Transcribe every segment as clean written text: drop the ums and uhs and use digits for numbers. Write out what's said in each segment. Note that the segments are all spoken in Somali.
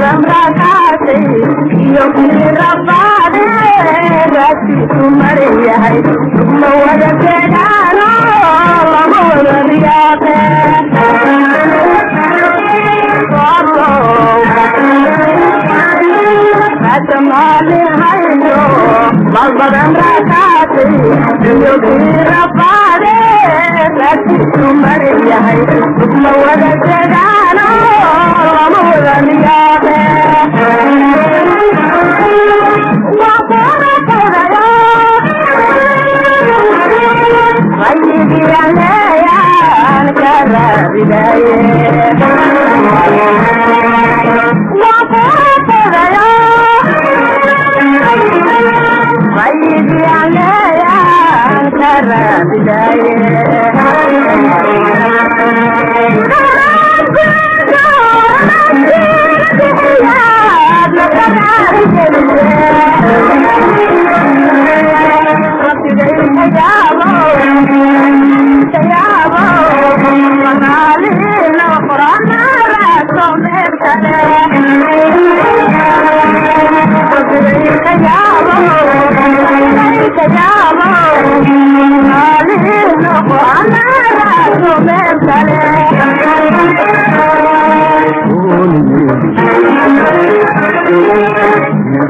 badan raakaatay iyo kii rabaade raadkiisu maran yahay ma wada keedhaano lama wada riyaaqe matamaalihayno bal badan raakaatay iyo kii rabaade raadkiisu maran yahay ma wada keedhaano lama wada riyaaqe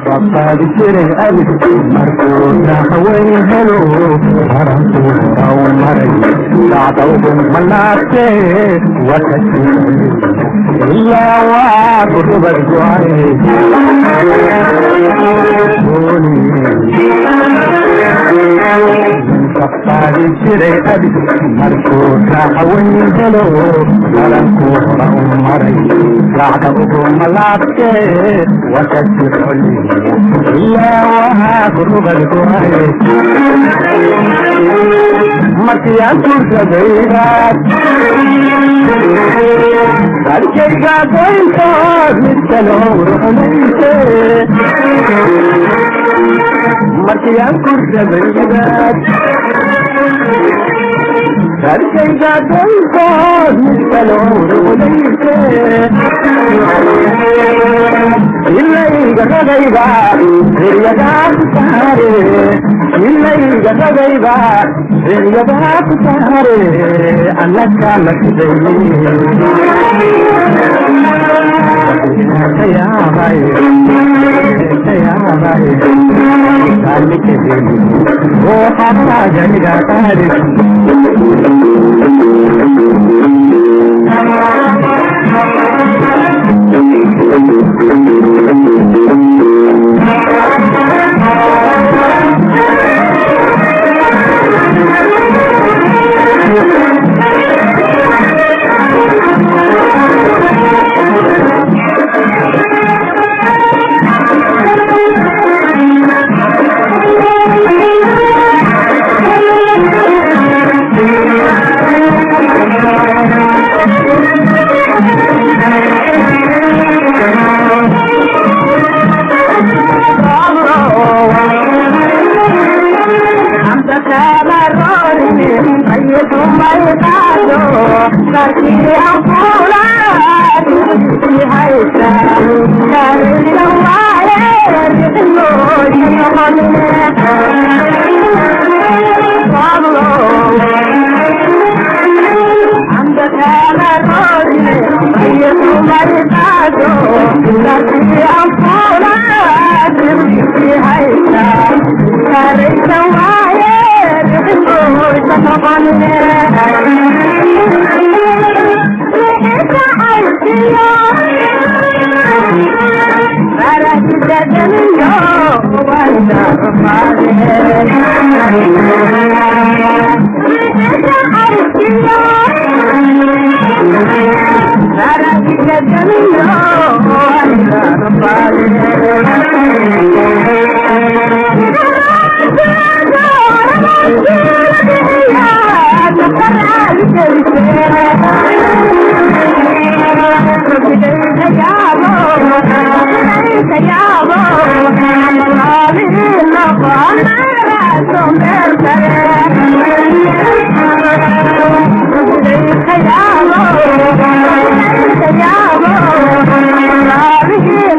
Papa dicere ali marcona hawaii hello harantu raumare saadau manate watati illa wa kubar joai Papa dicere ali marcona hawaii hello harantu raumare saadau manate watati إلا وهاكم بالكويت مكيانكم سبيلات الكيكا كويتات مثلور حليتي مكيانكم سبيلات الكيكا كويتات مثلور حليتي إليك غيبا رياضات سهري إليك غيبا رياضات سهري أنك لك زيني يا باي يا باي قالك زيني وحبا جنجا تهري Thank you.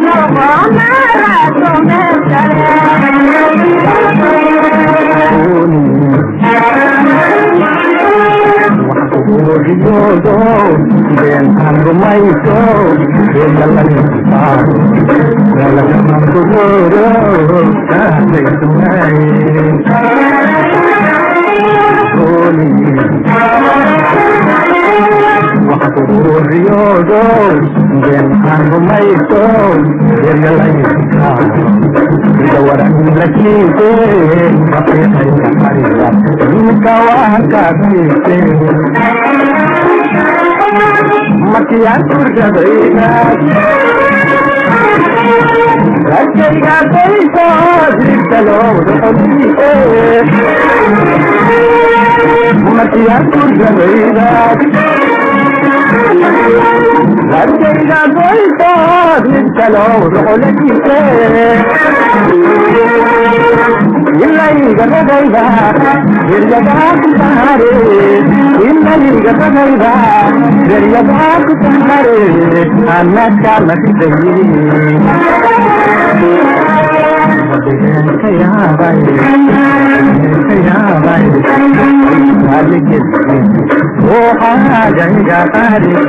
Makian surga beringat Rajaiga koito Dirtalo Rukholite Makian surga beringat Rajaiga koito Dirtalo Rukholite Illai Gadaiga Dirjagaku Tahare Illai Gadaiga Dirjagaku Tahare Anak anak dewi Kaya baik Balik Oh jangga tarik